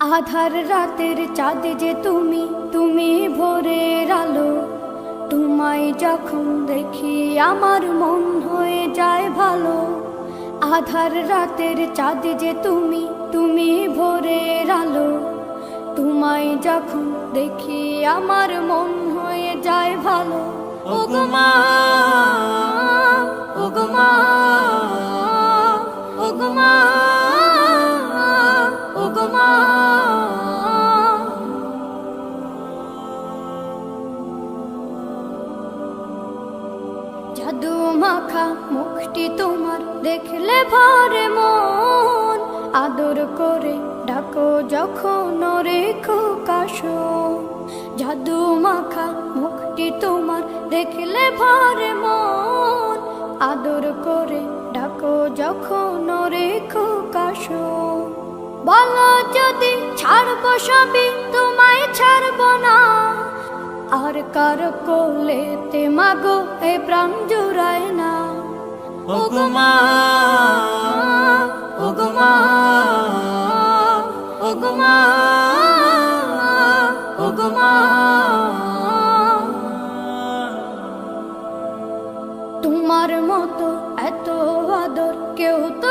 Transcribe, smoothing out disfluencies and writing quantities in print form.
আধার রাতের চাঁদ যে তুমি, তুমি ভোরের আলো। তোমায় যখন দেখি আমার মন হয়ে যায় ভালো। আধার রাতের চাঁদ যে তুমি, তুমি ভোরের আলো। তোমায় যখন দেখি আমার মন হয়ে যায় ভালো। ওগো মা, ওগো মা, ওগো মা, ওগো মা। জাদু মাখা মুখটি তোমার দেখলে ভরে মন। আদর করে ডাকো যখন রেখো কাশো। জাদু মাখা মুখটি তোমার দেখলে ভরে মন। আদর করে ডাকো যখন রেখো কাশো। বলো যদি ছাড়বো সবই, তোমায় ছাড়বো না। আর কার কোলেতে মাগো এ প্রাণ জুড়ায় না। ওগো মা, ওগো মা, ওগো মা, ওগো মা। তোমার মতো এত আদর কেউ তো